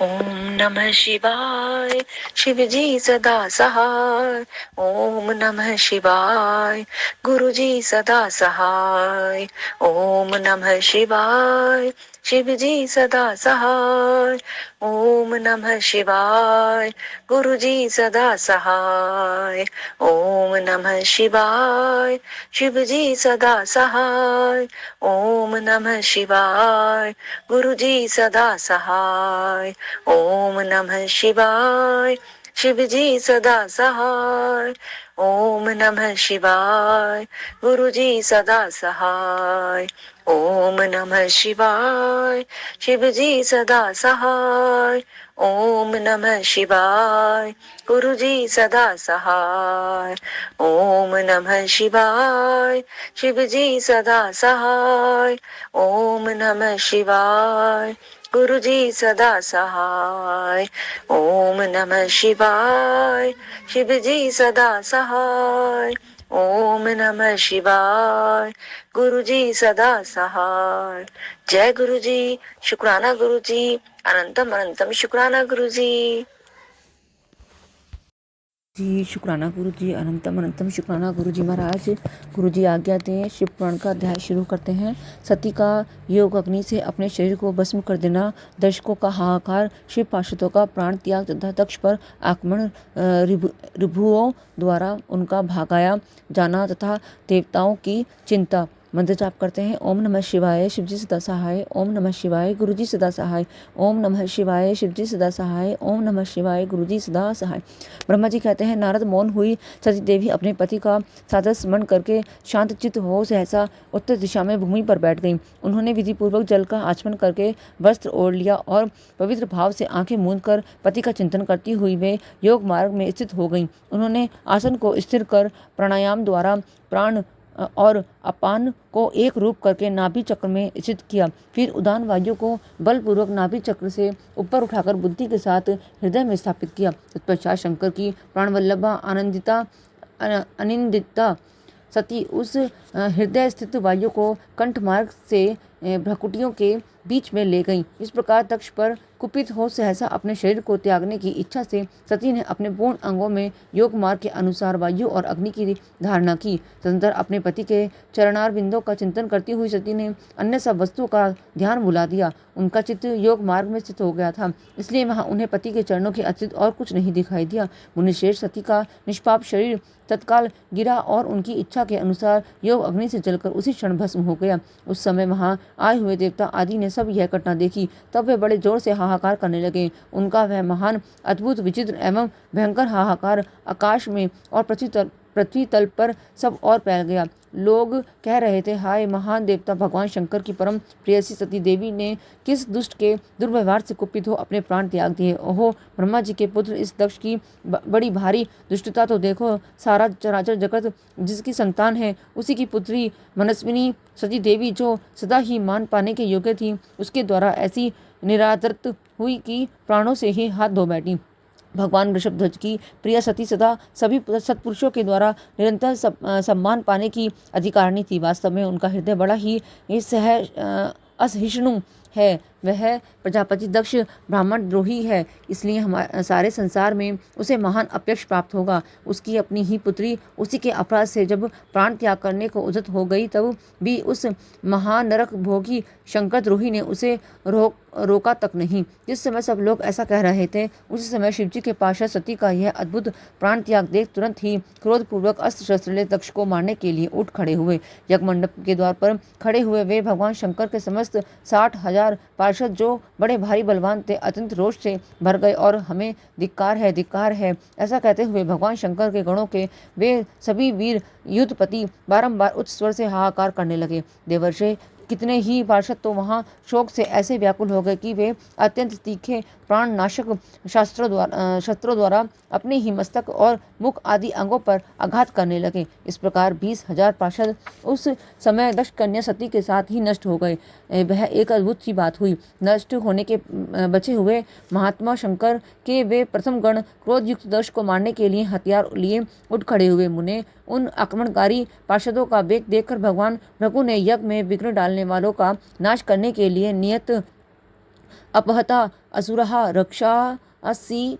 ओम नमः शिवाय। शिव जी सदा सहाय। ओम नमः शिवाय। गुरु जी सदा सहाय। ओम नमः शिवाय। शिव जी सदा सहाय। ओम नमः शिवाय। गुरु जी सदा सहाय। ओम नमः शिवाय। शिव जी सदा सहाय। ओम नमः शिवाय। गुरु जी सदा सहाय। ओम नमः शिवाय। शिव जी सदा सहाय। ओम नमः शिवाय। गुरु जी सदा सहाय। ओम नमः शिवाय। शिव जी सदा सहाय। ओम नमः शिवाय। गुरु जी सदा सहाय। ओम नमः शिवाय। शिव जी सदा सहाय। ओम नमः शिवाय। गुरु जी सदा सहाय। ओम नमः शिवाय। शिव जी सदा सहाय। ओम नमः शिवाय। गुरु जी सदा सहाय। जय गुरु जी। शुक्राना गुरु जी। अनंतम अनंतम शुक्राना गुरु जी। जी शुक्राना गुरु जी। अनंतम अनंतम शुक्राना गुरु जी महाराज। गुरु जी आज्ञा दें। शिव पुराण का अध्याय शुरू करते हैं। सती का योग अग्नि से अपने शरीर को भस्म कर देना, दर्शकों का हाहाकार, शिव पार्षदों का प्राण त्याग तथा दक्ष पर आक्रमण, ऋभुओं द्वारा उनका भागाया जाना तथा देवताओं की चिंता। मंत्र जाप करते हैं। ओम नमः शिवाय। शिवजी सदा सहाय। ओम नमः शिवाय। गुरुजी सदा सहाय। ओम नमः शिवाय। शिवजी सदा सहाय। ओम नमः शिवाय। गुरुजी सदा सहाय। ब्रह्मा जी कहते हैं, नारद मौन हुई। सती देवी अपने पति का सादर स्मरण करके शांत चित्त हो सहसा उत्तर दिशा में भूमि पर बैठ गईं। उन्होंने विधि पूर्वक जल का आचमन करके वस्त्र ओढ़ लिया और पवित्र भाव से आंखें मूंद कर पति का चिंतन करती हुई वे योग मार्ग में स्थित हो गईं। उन्होंने आसन को स्थिर कर प्राणायाम द्वारा प्राण और अपान को एक रूप करके नाभि चक्र में स्थित किया। फिर उदान वायु को बलपूर्वक नाभि चक्र से ऊपर उठाकर बुद्धि के साथ हृदय में स्थापित किया। तत्पश्चात शंकर की प्राणवल्लभा अनिंदिता सती उस हृदय स्थित वायु को कंठ मार्ग से भ्रकुटियों के बीच में ले गईं। इस प्रकार दक्ष पर कुपित हो सहसा अपने शरीर को त्यागने की इच्छा से सती ने अपने पूर्ण अंगों में योग मार्ग के अनुसार वायु और अग्नि की धारणा की। तदनंतर अपने पति के चरणार बिंदों का चिंतन करती हुई सती ने अन्य सब वस्तुओं का ध्यान भुला दिया। उनका चित्त योग मार्ग में स्थित हो गया था, इसलिए वहां उन्हें पति के चरणों के अतिरिक्त और कुछ नहीं दिखाई दिया। मुनिश्रेष्ठ सती का निष्पाप शरीर तत्काल गिरा और उनकी इच्छा के अनुसार योग अग्नि से जलकर उसी क्षण भस्म हो गया। उस समय वहां आए हुए देवता आदि ने सब यह घटना देखी। तब वे बड़े जोर से हाहाकार करने लगे। उनका वह महान, अद्भुत, विचित्र एवं भयंकर हाहाकार आकाश में और पृथ्वी तल पर सब और फैल गया। लोग कह रहे थे, हाय महान देवता भगवान शंकर की परम प्रेयसी सती देवी ने किस दुष्ट के दुर्व्यवहार से कुपित हो अपने प्राण त्याग दिए। ओहो ब्रह्मा जी के पुत्र, इस दक्ष की बड़ी भारी दुष्टता तो देखो। सारा चराचर जगत जिसकी संतान है उसी की पुत्री मनस्विनी सती देवी, जो सदा ही मान पाने के योग्य थी, उसके द्वारा ऐसी निरादरत हुई कि प्राणों से ही हाथ धो बैठी। भगवान वृषभध्वज की प्रिय सती सदा सभी सत्पुरुषों के द्वारा निरंतर सम्मान पाने की अधिकारिणी थी। वास्तव में उनका हृदय बड़ा ही असहिष्णु है। वह प्रजापति दक्ष ब्राह्मण द्रोही है, इसलिए हमारे सारे संसार में उसे महान अपयश प्राप्त होगा। उसकी अपनी ही पुत्री उसी के अपराध से जब प्राण त्याग करने को उद्यत हो गई, तब भी उस महानरक भोगी शंकर द्रोही ने उसे रोका तक नहीं। जिस समय सब लोग ऐसा कह रहे थे, उसी समय शिवजी के पार्षद सती का यह अद्भुत प्राण त्याग देख तुरंत ही क्रोधपूर्वक अस्त्र शस्त्र ले दक्ष को मारने के लिए उठ खड़े हुए। यज्ञ मंडप के द्वार पर खड़े हुए वे भगवान शंकर के समस्त 60,000 पार्षद, जो बड़े भारी बलवान थे, अत्यंत रोष से भर गए और हमें धिक्कार है ऐसा कहते हुए भगवान शंकर के गणों के वे सभी वीर युद्धपति बारंबार उच्च स्वर से हाहाकार करने लगे। देवर्षि कितने ही पार्षद तो वहां शोक से ऐसे व्याकुल हो गए कि वे अत्यंत तीखे प्राण नाशक शस्त्रों द्वारा अपने ही मस्तक और मुख आदि अंगों पर आघात करने लगे। इस प्रकार 20,000 पार्षद उस समय दक्ष कन्या सती के साथ ही नष्ट हो गए। वह एक अद्भुत सी बात हुई। नष्ट होने के बचे हुए महात्मा शंकर के वे प्रथम गण क्रोध युक्त दक्ष को मारने के लिए हथियार लिए उठ खड़े हुए। मुने उन आक्रमणकारी पार्षदों का वेग देखकर भगवान भृगु ने यज्ञ में विघ्न डालने वालों का नाश करने के लिए नियत अपहता असुरः रक्षासि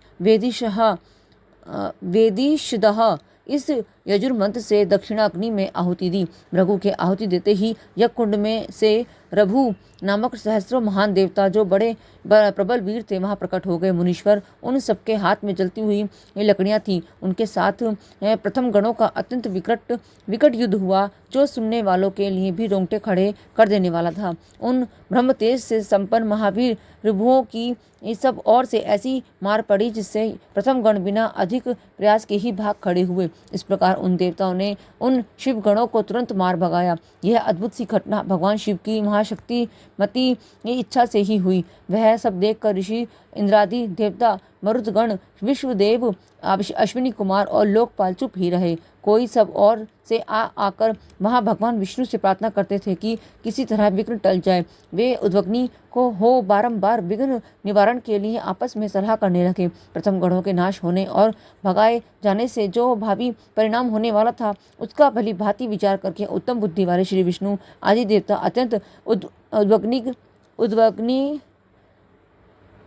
वेदिशदः। इस यजुर्मंत्र से दक्षिणाग्नि में आहुति दी। भृगु के आहुति देते ही यज्ञ कुंड में से रभु नामक सहस्रों महान देवता जो बड़े प्रबल वीर थे वहां प्रकट हो गए। मुनीश्वर उन सबके हाथ में जलती हुई लकड़ियां थीं। उनके साथ प्रथम गणों का अत्यंत विकट युद्ध हुआ जो सुनने वालों के लिए भी रोंगटे खड़े कर देने वाला था। उन ब्रह्म तेज से संपन्न महावीर ऋभुओं की इस सब और से ऐसी मार पड़ी जिससे प्रथम गण बिना अधिक प्रयास के ही भाग खड़े हुए। इस प्रकार उन देवताओं ने उन शिव गणों को तुरंत मार भगाया। यह अद्भुत सी घटना भगवान शिव की महाशक्तिमती इच्छा से ही हुई। वह सब देखकर ऋषि इंद्रादि देवता मरुदगण विश्वदेव अश्विनी कुमार और लोकपाल चुप ही रहे। कोई सब और से आकर वहां भगवान विष्णु से प्रार्थना करते थे कि किसी तरह विघ्न टल जाए। वे उद्वग्नि को हो बारंबार विघ्न निवारण के लिए आपस में सलाह करने लगे। प्रथम गणों के नाश होने और भगाए जाने से जो भावी परिणाम होने वाला था उसका भली भांति विचार करके उत्तम बुद्धि वाले श्री विष्णु आदि देवता अत्यंत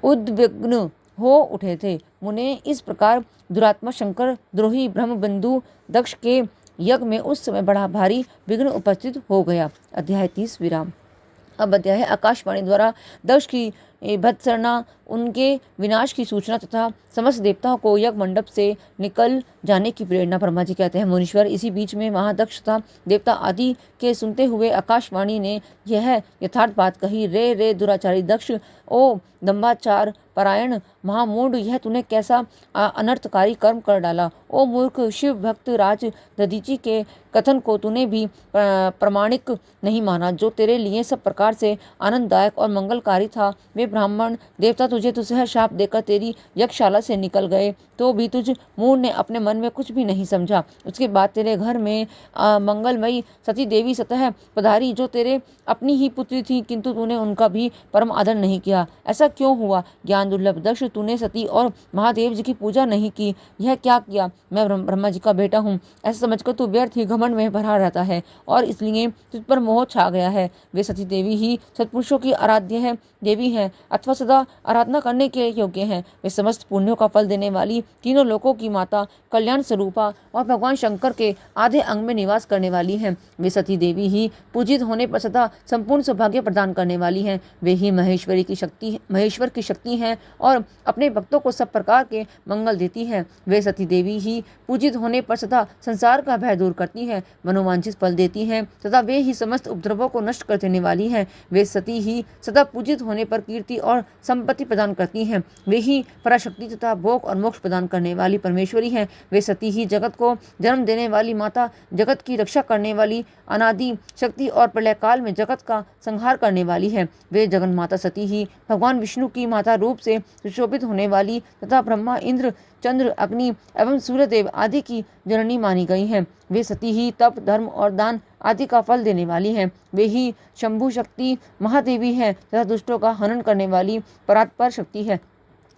उद्विग्न हो उठे थे। मुने इस प्रकार दुरात्मा शंकर द्रोही ब्रह्मबंधु दक्ष के यज्ञ में उस समय बड़ा भारी विघ्न उपस्थित हो गया। अध्याय 30 विराम। अब अध्याय आकाशवाणी द्वारा दक्ष की भत्सना, उनके विनाश की सूचना तथा समस्त देवताओं को यज्ञ मंडप से निकल जाने की प्रेरणा। ब्रह्मा जी कहते हैं, मुनीश्वर इसी बीच में वहां दक्ष तथा देवता आदि के सुनते हुए आकाशवाणी ने यह यथार्थ बात कही। रे दुराचारी दक्ष, ओ दंभाचार परायण महामूढ़, यह तूने कैसा अनर्थकारी कर्म कर डाला। ओ मूर्ख, शिव भक्त राज दधीची के कथन को तूने भी प्रमाणिक नहीं माना। जो तेरे लिए सब प्रकार से आनंददायक और मंगलकारी था, वे ब्राह्मण देवता तुझे तुझसे शाप देकर तेरी यज्ञशाला से निकल गए, तो भी तुझ मूढ़ ने अपने मन में कुछ भी नहीं समझा। उसके बाद तेरे घर में मंगलमयी सती देवी सतह पधारी, जो तेरे अपनी ही पुत्री थी, किंतु तूने उनका भी परम आदर नहीं किया। ऐसा क्यों हुआ? ज्ञान दुर्लभ दक्ष, तूने सती और महादेव जी की पूजा नहीं की। यह क्या किया? मैं ब्रह्मा जी का बेटा हूँ, ऐसा समझकर तू व्यर्थ ही घमंड में भरा रहता है और इसलिए तुझ पर मोह छा गया है। वे सती देवी ही सत्पुरुषों की आराध्य है देवी हैं अथवा सदा आराधना करने के योग्य हैं। वे समस्त पुण्यों का फल देने वाली, तीनों लोकों की माता, कल्याण स्वरूपा और भगवान शंकर के आधे अंग में निवास करने वाली हैं। वे सती देवी ही पूजित होने पर सदा संपूर्ण सौभाग्य प्रदान करने वाली हैं। वे ही महेश्वर की शक्ति हैं और अपने भक्तों को सब प्रकार के मंगल देती हैं। वे सती देवी ही पूजित होने पर सदा संसार का भय दूर करती हैं, मनोवांछित फल देती हैं तथा वे ही समस्त उपद्रवों को नष्ट कर देने वाली हैं। वे सती ही सदा पूजित होने पर कीर्ति और संपत्ति प्रदान करती हैं। वे ही पराशक्ति तथा भोग और मोक्ष प्रदान करने वाली परमेश्वरी हैं। वे सती ही जगत को जन्म देने वाली माता, जगत की रक्षा करने वाली अनादि शक्ति और प्रलय काल में जगत का संहार करने वाली है। वे जगन माता सती ही भगवान विष्णु की माता रूप से सुशोभित होने वाली तथा ब्रह्मा, इंद्र, चंद्र, अग्नि एवं सूर्यदेव आदि की जननी मानी गई हैं। वे सती ही तप, धर्म और दान आदि का फल देने वाली हैं। वे ही शंभु शक्ति महादेवी हैं तथा दुष्टों का हनन करने वाली परात्पर शक्ति है।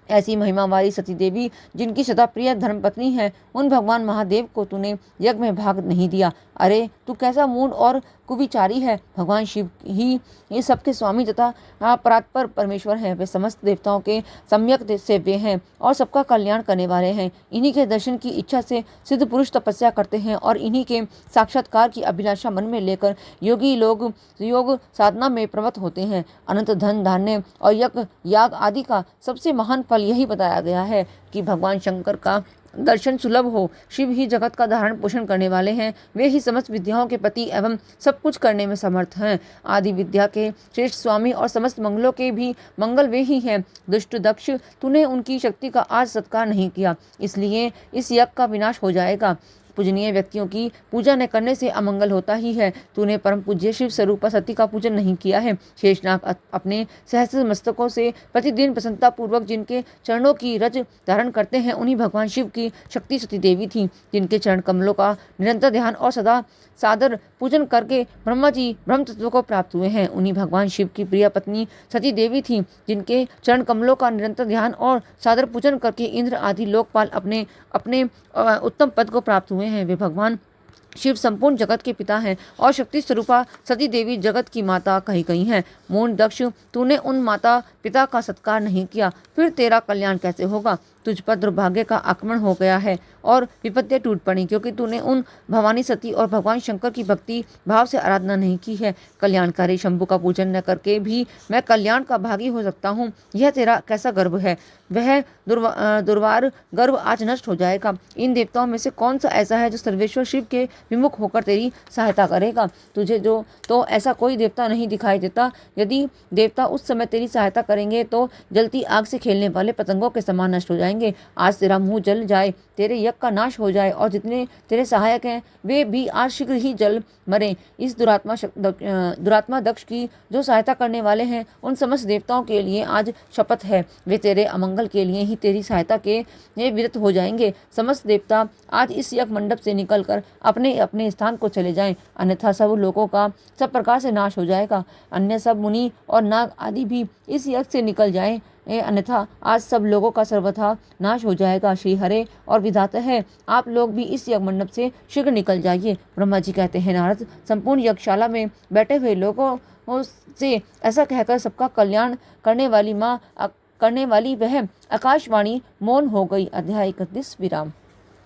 ऐसी महिमा वाली सती देवी, जिनकी सदा प्रिय धर्मपत्नी है, उन भगवान महादेव को तूने यज्ञ में भाग नहीं दिया। अरे तू कैसा मूढ़ और कुविचारी है। भगवान शिव ही ये सबके स्वामी तथा परात्पर परमेश्वर हैं। वे समस्त देवताओं के सम्यक सेव्य हैं और सबका कल्याण करने वाले हैं। इन्हीं के दर्शन की इच्छा से सिद्ध पुरुष तपस्या करते हैं और इन्हीं के साक्षात्कार की अभिलाषा मन में लेकर योगी लोग योग साधना में प्रवृत्त होते हैं। अनंत धन, धान्य और याग आदि का सबसे महान फल यही बताया गया है कि भगवान शंकर का दर्शन सुलभ हो। शिव ही जगत का धारण पोषण करने वाले हैं। वे ही समस्त विद्याओं के पति एवं सब कुछ करने में समर्थ हैं। आदि विद्या के श्रेष्ठ स्वामी और समस्त मंगलों के भी मंगल वे ही हैं। दुष्ट दक्ष, तूने उनकी शक्ति का आज सत्कार नहीं किया, इसलिए इस यज्ञ का विनाश हो जाएगा। पूजनीय व्यक्तियों की पूजा न करने से अमंगल होता ही है। तूने परम पूज्य शिव स्वरूपा सती का पूजन नहीं किया है। शेषनाग अपने सहस्त्र मस्तकों से प्रतिदिन प्रसन्नता पूर्वक जिनके चरणों की रज धारण करते हैं, उन्हीं भगवान शिव की शक्ति सती देवी थी, जिनके चरण कमलों का निरंतर ध्यान और सदा सादर पूजन करके ब्रह्मा जी ब्रह्म तत्व को प्राप्त हुए हैं। उन्हीं भगवान शिव की प्रिय पत्नी सती देवी थी, जिनके चरण कमलों का निरंतर ध्यान और सादर पूजन करके इंद्र आदि लोकपाल अपने उत्तम पद को प्राप्त हुए हैं। वे भगवान शिव संपूर्ण जगत के पिता हैं और शक्ति स्वरूपा सती देवी जगत की माता कही गई हैं। मूढ़ दक्ष, तूने उन माता पिता का सत्कार नहीं किया, फिर तेरा कल्याण कैसे होगा। तुझ पर दुर्भाग्य का आक्रमण हो गया है और विपत्तियां टूट पड़ी, क्योंकि तूने उन भवानी सती और भगवान शंकर की भक्ति भाव से आराधना नहीं की है। कल्याणकारी शंभु का पूजन न करके भी मैं कल्याण का भागी हो सकता हूँ, यह तेरा कैसा गर्व है। वह दुर्वार गर्व आज नष्ट हो जाएगा। इन देवताओं में से कौन सा ऐसा है जो सर्वेश्वर शिव के विमुख होकर तेरी सहायता करेगा। तुझे जो तो ऐसा कोई देवता नहीं दिखाई देता। यदि देवता उस समय तेरी सहायता करेंगे तो जलती आग से खेलने वाले पतंगों के समान नष्ट हो जाएंगे। आज तेरा मुंह जल जाए, तेरे यज्ञ का नाश हो जाए और जितने तेरे सहायक हैं वे भी आज शीघ्र ही जल मरें। इस दुरात्मा दक्ष की जो सहायता करने वाले हैं उन समस्त देवताओं के लिए आज शपथ है, वे तेरे अमंगल के लिए ही तेरी सहायता के विरत हो जाएंगे। समस्त देवता आज इस यज्ञ मंडप से निकलकर अपने अपने स्थान को चले जाएं, अन्यथा सब लोगों का सब प्रकार से नाश हो जाएगा। अन्य सब मुनि और नाग आदि भी इस यज्ञ से निकल जाएं, अन्यथा आज सब लोगों का सर्वथा नाश हो जाएगा। श्री हरे और विधाता है, आप लोग भी इस यज्ञ मंडप से शीघ्र निकल जाइए। ब्रह्मा जी कहते हैं, नारद, संपूर्ण यज्ञशाला में बैठे हुए लोगों से ऐसा कहकर सबका कल्याण करने वाली वह आकाशवाणी मौन हो गई। अध्याय 31 विराम।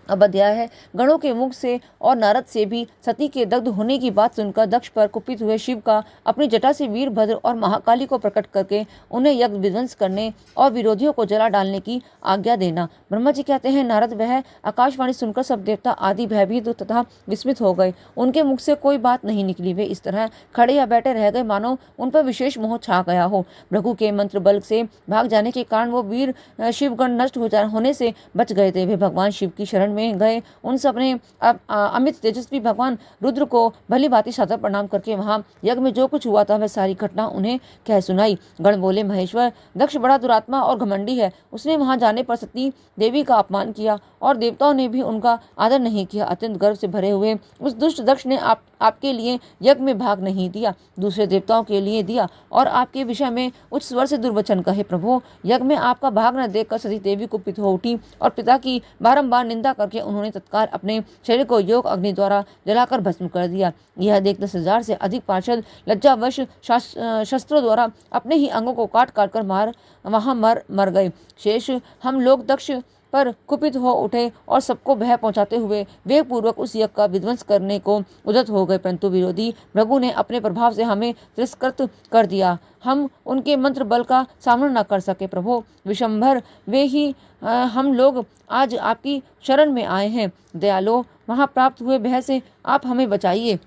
अब अध्याय है, गणों के मुख से और नारद से भी सती के दग्ध होने की बात सुनकर दक्ष पर कुपित हुए शिव का अपनी जटा से वीरभद्र और महाकाली को प्रकट करके उन्हें यज्ञ विध्वंस करने और विरोधियों को जला डालने की आज्ञा देना। ब्रह्मा जी कहते हैं, नारद, वह आकाशवाणी सुनकर सब देवता आदि भयभीत तथा विस्मित हो गए। उनके मुख से कोई बात नहीं निकली। वे इस तरह खड़े या बैठे रह गए मानो उन पर विशेष मोह छा गया हो। भृगु के मंत्र बल से भाग जाने के कारण वो वीर शिवगण नष्ट होने से बच गए थे। वे भगवान शिव की शरण में गए। उन सब ने अमित तेजस्वी भगवान रुद्र को भली भांति सादर प्रणाम करके वहां यज्ञ में जो कुछ हुआ था वह सारी घटना उन्हें कह सुनाई। गण बोले, महेश्वर, दक्ष बड़ा दुरात्मा और घमंडी है। उसने वहां जाने पर सती देवी का अपमान किया और देवताओं ने भी उनका आदर नहीं किया। अत्यंत गर्व से भरे हुए उस दुष्ट दक्ष ने आपके लिए यज्ञ में भाग नहीं दिया, दूसरे देवताओं के लिए दिया और आपके विषय में उच्च स्वर से दुर्वचन कहे। प्रभु, यज्ञ में आपका भाग न देखकर सती देवी कुपित हो उठी और पिता की बारंबार निंदा करके उन्होंने तत्काल अपने शरीर को योग अग्नि द्वारा जलाकर भस्म कर दिया। यह देख 10,000 से अधिक पार्षद लज्जावश शस्त्रों द्वारा अपने ही अंगों को काट काट कर वहां मर गए। शेष हम लोग दक्ष पर कुपित हो उठे और सबको भय पहुंचाते हुए वेग पूर्वक उस यज्ञ का विध्वंस करने को उद्यत हो गए, परंतु विरोधी भृगु ने अपने प्रभाव से हमें तिरस्कृत कर दिया। हम उनके मंत्र बल का सामना न कर सके। प्रभु विशंभर वे ही हम लोग आज आपकी शरण में आए हैं। दयालो, वहां प्राप्त हुए भय से आप हमें बचाइए,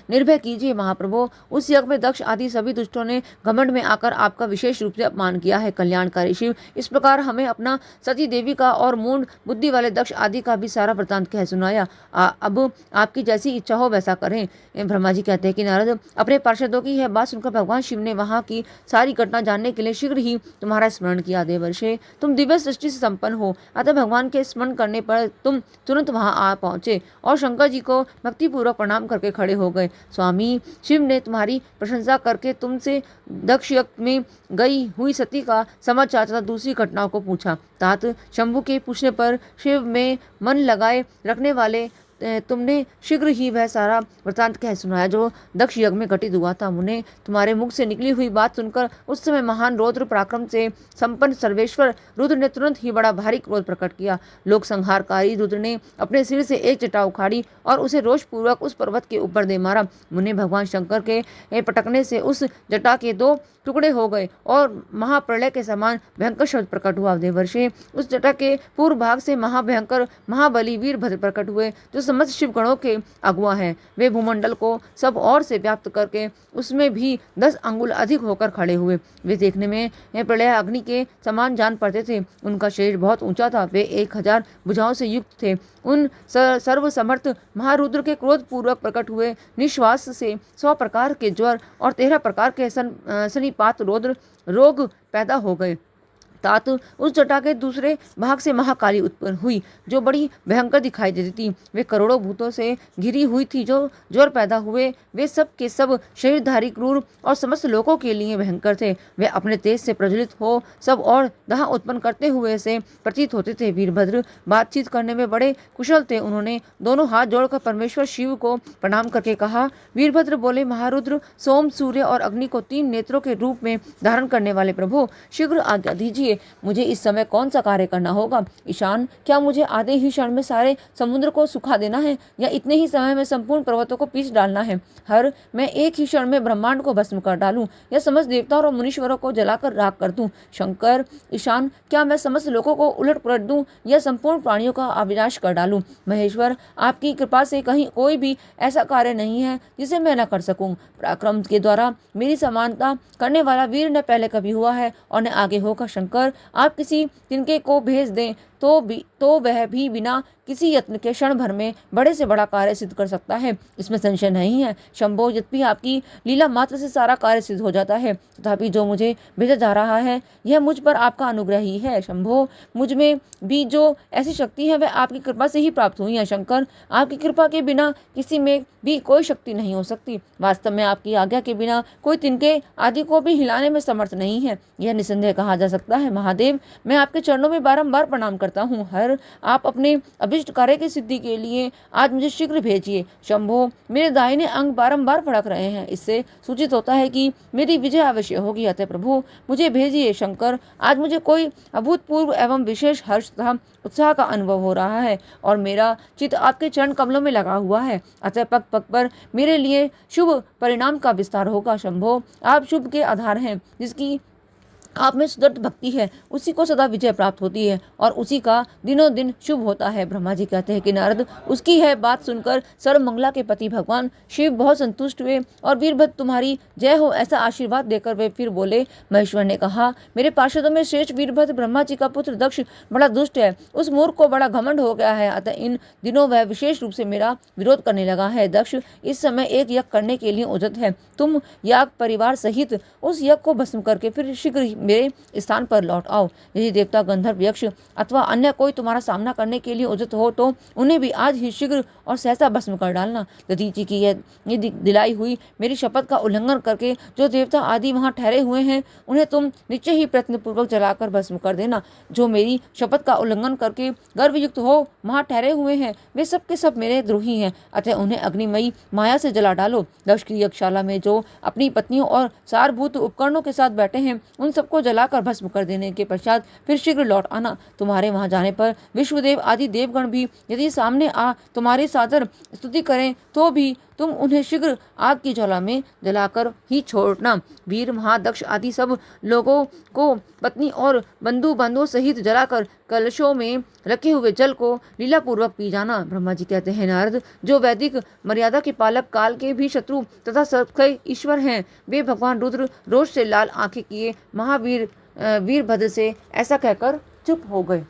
निर्भय कीजिए। महाप्रभु, उस यज्ञ में दक्ष आदि सभी दुष्टों ने घमंड में आकर आपका विशेष रूप से अपमान किया है। कल्याणकारी शिव, इस प्रकार हमें अपना सती देवी का और मूढ़ बुद्धि वाले दक्ष आदि का भी सारा वृतांत कह सुनाया। अब आपकी जैसी इच्छा हो वैसा करें। ब्रह्मा जी कहते हैं कि नारद, अपने पार्षदों की यह बात सुनकर भगवान शिव ने वहां की सारी घटना जानने के लिए शीघ्र ही तुम्हारा स्मरण किया। देवर्षे, तुम दिव्य सृष्टि से संपन्न हो, अतः भगवान के स्मरण करने पर तुम तुरंत वहां आ पहुंचे और शंकर जी को भक्तिपूर्वक प्रणाम करके खड़े हो गए। स्वामी, शिव ने तुम्हारी प्रशंसा करके तुमसे दक्ष यज्ञ में गई हुई सती का समाचार तथा दूसरी घटनाओं को पूछा। तात शंभु के पूछने पर शिव में मन लगाए रखने वाले तुमने शीघ्र ही वह सारा वृतांत कह सुनाया जो दक्ष यज्ञ में घटित हुआ था। मुने, तुम्हारे मुख से निकली हुई बात सुनकर उस समय महान रौद्र पराक्रम से संपन्न सर्वेश्वर रुद्र ने तुरंत ही बड़ा भारी क्रोध प्रकट किया। लोक संहारकारी रुद्र ने अपने सिर से एक जटा उखाड़ी और उसे रोषपूर्वक उस पर्वत के ऊपर दे मारा। मुने, भगवान शंकर के पटकने से उस जटा के 2 टुकड़े हो गए और महाप्रलय के समान भयंकर शब्द प्रकट हुआ। देवर्षि, उस जटा के पूर्व भाग से महाभयंकर महाबली वीरभद्र प्रकट हुए, जो समस्त शिवगणों के अगुआ हैं। वे भूमंडल को सब ओर से व्याप्त करके उसमें भी 10 अंगुल अधिक होकर खड़े हुए। वे देखने में प्रलय अग्नि के समान जान पड़ते थे। उनका शरीर बहुत ऊंचा था। वे 1000 भुजाओं से युक्त थे। उन सर्वसमर्थ महारुद्र के क्रोध पूर्वक प्रकट हुए निश्वास से 100 प्रकार के ज्वर और 13 प्रकार के सनिपात रोग पैदा हो गए। तात उस जटा के दूसरे भाग से महाकाली उत्पन्न हुई, जो बड़ी भयंकर दिखाई देती थी। वे करोड़ों भूतों से घिरी हुई थी, जो ज्वर पैदा हुए। वे सब के सब शरीरधारी, क्रूर और समस्त लोगों के लिए भयंकर थे। वे अपने तेज से प्रज्वलित हो सब और दाह उत्पन्न करते हुए से प्रतीत होते थे। वीरभद्र बातचीत करने में बड़े कुशल थे। उन्होंने दोनों हाथ जोड़कर परमेश्वर शिव को प्रणाम करके कहा। वीरभद्र बोले, महारुद्र, सोम, सूर्य और अग्नि को 3 नेत्रों के रूप में धारण करने वाले प्रभु, शीघ्र आज्ञा दीजिए। मुझे इस समय कौन सा कार्य करना होगा? ईशान, क्या मुझे आधे ही क्षण में सारे समुद्र को सुखा देना है, या इतने ही समय में संपूर्ण पर्वतों को पीस डालना है? हर, मैं एक ही क्षण में ब्रह्मांड को भस्म कर डालूं, या समस्त देवताओं और मुनीश्वरों को जलाकर राख कर दूं? शंकर, ईशान, क्या मैं समस्त लोगों को उलट पलट दूं, या संपूर्ण प्राणियों का अविनाश कर डालूं? महेश्वर, आपकी कृपा से कहीं कोई भी ऐसा कार्य नहीं है जिसे मैं न कर सकूं। पराक्रम के द्वारा मेरी समानता करने वाला वीर न पहले कभी हुआ है और न आगे होगा। शंकर, आप किसी तिनके को भेज दें तो वह भी बिना किसी यत्न के क्षण भर में बड़े से बड़ा कार्य सिद्ध कर सकता है, इसमें संशय नहीं है। शंभो, यद्यपि आपकी लीला मात्र से सारा कार्य सिद्ध हो जाता है, तथापि जो मुझे भेजा जा रहा है यह मुझ पर आपका अनुग्रह ही है। शंभो, मुझ में भी जो ऐसी शक्ति है वह आपकी कृपा से ही प्राप्त हुई है। शंकर, आपकी कृपा के बिना किसी में भी कोई शक्ति नहीं हो सकती। वास्तव में आपकी आज्ञा के बिना कोई तिनके आदि को भी हिलाने में समर्थ नहीं है, यह निसंदेह कहा जा सकता है। महादेव, मैं आपके चरणों में बारंबार प्रणाम करता हूँ। हर, आप अपने अभिष्ट कार्य की सिद्धि के लिए आज मुझे शीघ्र भेजिए। शंभो, मेरे दाहिने अंग बारंबार फड़क रहे हैं, इससे सूचित होता है कि मेरी विजय अवश्य होगी, अतः प्रभु मुझे भेजिए। शंकर, आज मुझे कोई अभूतपूर्व एवं विशेष हर्ष तथा उत्साह का अनुभव हो रहा है और मेरा चित्त आपके चरण कमलों में लगा हुआ है, अतः पग पग पर मेरे लिए शुभ परिणाम का विस्तार होगा। शंभो, आप शुभ के आधार हैं, जिसकी आप में सुदृढ़ भक्ति है उसी को सदा विजय प्राप्त होती है और उसी का दिनों दिन शुभ होता है। ब्रह्मा जी कहते हैं कि नारद, उसकी है बात सुनकर सर्वमंगला के पति भगवान शिव बहुत संतुष्ट हुए और वीरभद्र तुम्हारी जय हो ऐसा आशीर्वाद देकर वे फिर बोले। महेश्वर ने कहा, मेरे पार्षदों में श्रेष्ठ वीरभद्र ब्रह्मा जी का पुत्र दक्ष बड़ा दुष्ट है, उस मूर्ख को बड़ा घमंड हो गया है, अतः इन दिनों वह विशेष रूप से मेरा विरोध करने लगा है। दक्ष इस समय एक यज्ञ करने के लिए उद्यत है, तुम याग परिवार सहित उस यज्ञ को भस्म करके फिर शीघ्र मेरे स्थान पर लौट आओ। यदि देवता, गंधर्व, यक्ष अथवा अन्य कोई तुम्हारा सामना करने के लिए उद्यत हो तो उन्हें भी आज ही शीघ्र और सहसा भस्म कर डालना। दधीचि की ये दिलाई हुई मेरी शपथ का उल्लंघन करके जो देवता आदि वहां ठहरे हुए हैं उन्हें तुम निश्चय ही प्रयत्नपूर्वक जलाकर भस्म कर देना। जो मेरी शपथ का उल्लंघन करके गर्वयुक्त हो वहां ठहरे हुए हैं वे सब के सब मेरे द्रोही हैं, अतः उन्हें अग्निमयी माया से जला डालो। दक्ष की यज्ञशाला में जो अपनी पत्नियों और सारभूत उपकरणों के साथ बैठे हैं उन सबको जलाकर भस्म कर देने के पश्चात फिर शीघ्र लौट आना। तुम्हारे वहां जाने पर विश्वदेव आदि देवगण भी यदि सामने आ तुम्हारी सादर स्तुति करें तो भी तुम उन्हें शीघ्र आग की ज्वाला में जलाकर ही छोड़ना। वीर महादक्ष आदि सब लोगों को पत्नी और बंधु बांधवों सहित जलाकर कलशों में रखे हुए जल को लीलापूर्वक पी जाना। ब्रह्मा जी कहते हैं, नारद, जो वैदिक मर्यादा के पालक, काल के भी शत्रु तथा सबके ईश्वर हैं, वे भगवान रुद्र रोष से लाल आंखें किए महावीर वीरभद्र से ऐसा कहकर चुप हो गए।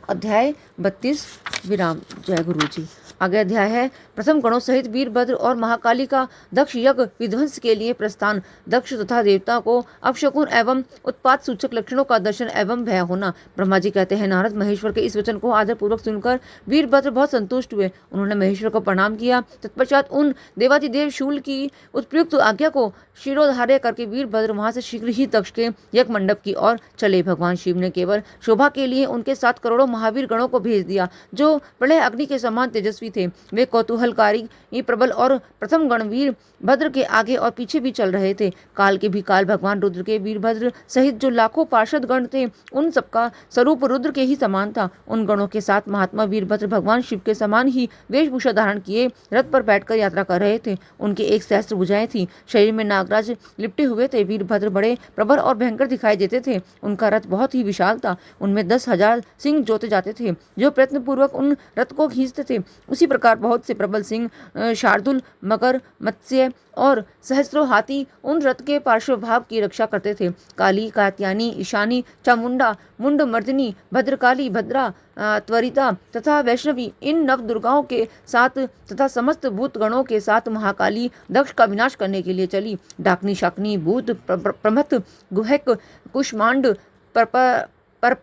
अध्याय 32 विराम। जय गुरु जी। आगे अध्याय है प्रथम गणों सहित वीरभद्र और महाकाली का दक्ष यज्ञ विध्वंस के लिए प्रस्थान। दक्ष तथा देवता को अपशकुन एवं उत्पात सूचक लक्षणों का दर्शन एवं भय होना। ब्रह्मा जी कहते हैं, नारद, महेश्वर के इस वचन को आदरपूर्वक सुनकर वीरभद्र बहुत संतुष्ट हुए। उन्होंने महेश्वर को प्रणाम किया। तत्पश्चात उन देवाधिदेव शूल की उत्प्रयुक्त आज्ञा को शिरोधार्य करके वीरभद्र वहां से शीघ्र ही दक्ष के यज्ञ मंडप की ओर चले। भगवान शिव ने केवल शोभा के लिए उनके साथ करोड़ों महावीर गणों को भेज दिया जो प्रलय अग्नि के समान तेजस्वी थे। वे कौतूहलकारी प्रबल और प्रथम गण वीर भद्र के आगे और पीछे भी चल रहे थे। काल के भी काल भगवान रुद्र के वीरभद्र सहित जो लाखों पार्षद गण थे उन सबका स्वरूप रुद्र के ही समान था। उन गणों के साथ महात्मा वीरभद्र भगवान शिव के समान ही वेशभूषा धारण किए रथ पर बैठकर यात्रा कर रहे थे। उनके एक सहस्त्र भुजाएं थी, शरीर में नागराज लिपटे हुए थे। वीरभद्र बड़े प्रबल और भयंकर दिखाई देते थे। उनका रथ बहुत ही विशाल था, उनमें 10,000 सिंह जोते जाते थे जो प्रयत्नपूर्वक उन रथ को खींचते थे। उसी प्रकार बहुत से प्रबल सिंह, शार्दुल, मकर, मत्स्य और सहस्त्रों हाथी उन रथ के पार्श्वभाग की रक्षा करते थे। काली, कात्यायनी, ईशानी, चामुंडा, मुंड मर्दिनी, भद्रकाली, भद्रा, त्वरिता तथा वैष्णवी इन नव दुर्गाओं के साथ तथा समस्त भूतगणों के साथ महाकाली दक्ष का विनाश करने के लिए चली। डाकनी, शाकनी, भूत, प्रमथ, गुहक, कुष्मांड, परपट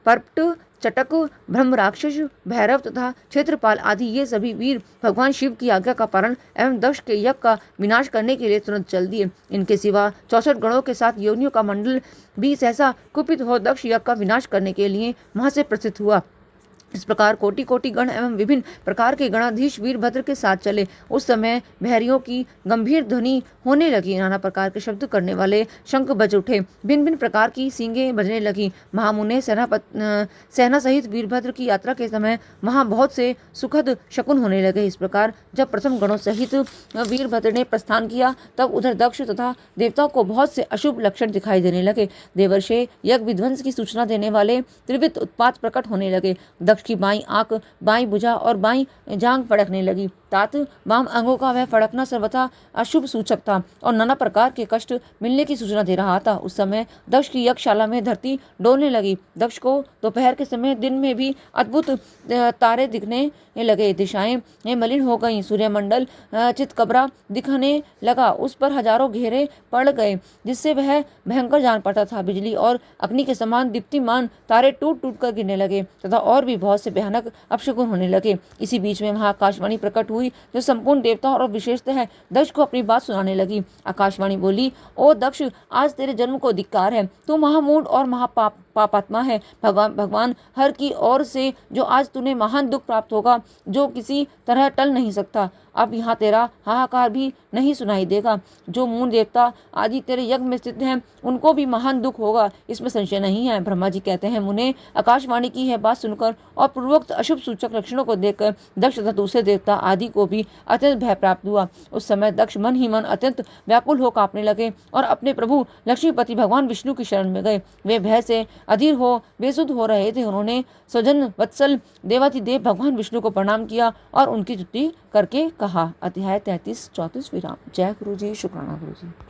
परपट चटक, ब्रह्म राक्षस, भैरव तथा क्षेत्रपाल आदि ये सभी वीर भगवान शिव की आज्ञा का पालन एवं दक्ष के यज्ञ का विनाश करने के लिए तुरंत चल दिए। इनके सिवा 64 गणों के साथ योनियों का मंडल भी सहसा कुपित हो दक्ष यज्ञ का विनाश करने के लिए वहां से प्रस्थित हुआ। इस प्रकार कोटि कोटि गण एवं विभिन्न प्रकार के गणाधीश वीरभद्र के साथ चले। उस समय भैरियों की गंभीर ध्वनि होने लगी, नाना प्रकार के शब्द करने वाले शंख बज उठे, भिन्न भिन्न प्रकार की सींगें बजने लगी। महामुने सेना सहित वीरभद्र की यात्रा के समय वहां बहुत से सुखद शकुन होने लगे। इस प्रकार जब प्रथम गणों सहित वीरभद्र ने प्रस्थान किया, तब उधर दक्ष तथा देवताओं को बहुत से अशुभ लक्षण दिखाई देने लगे। देवर्षि यज्ञ विध्वंस की सूचना देने वाले त्रिविध उत्पात प्रकट होने लगे। दक्ष की बाईं आंख, बाईं भुजा और बाईं जांघ फड़कने लगी। तात वाम अंगों का वह फड़कना सर्वथा अशुभ सूचक था और नाना प्रकार के कष्ट मिलने की सूचना दे रहा था। उस समय दक्ष की यज्ञशाला में धरती डोलने लगी। दक्ष को दोपहर के समय दिन में भी अद्भुत तारे दिखने लगे। दिशाएं मलिन हो गईं, सूर्यमंडल चितकबरा दिखने लगा, उस पर हजारों घेरे पड़ गए, जिससे वह भयंकर जान पड़ता था। बिजली और अग्नि के समान दीप्तिमान तारे टूट टूट कर गिरने लगे तथा और भी बहुत से भयानक अपशकुन होने लगे। इसी बीच में वहां आकाशवाणी प्रकट हुई, जो संपूर्ण देवताओं और विशेषतः दक्ष को अपनी बात सुनाने लगी। आकाशवाणी बोली, ओ दक्ष, आज तेरे जन्म को धिक्कार है। तू महामूढ़ और पापात्मा है। भगवान हर की ओर से जो आज तूने महान दुख प्राप्त होगा, जो किसी तरह टल नहीं सकता। अब यहाँ तेरा हाहाकार भी नहीं सुनाई देगा। जो मूल देवता आदि तेरे यज्ञ में स्थित हैं, उनको भी महान दुख होगा, इसमें संशय नहीं है। ब्रह्मा जी कहते हैं, मुने, आकाशवाणी की है बात सुनकर और पूर्वोक्त अशुभ सूचक लक्षणों को देखकर दक्ष तथा दूसरे देवता आदि को भी अत्यंत भय प्राप्त हुआ। उस समय दक्ष मन ही मन अत्यंत व्याकुल हो कांपने लगे और अपने प्रभु लक्ष्मीपति भगवान विष्णु की शरण में गए। वे भय से अधीर हो बेसुध हो रहे थे। उन्होंने स्वजन वत्सल देवाधिदेव भगवान विष्णु को प्रणाम किया और उनकी स्तुति करके कहा। अध्याय 33-34 विराम। जय गुरु जी, शुक्राना गुरु जी।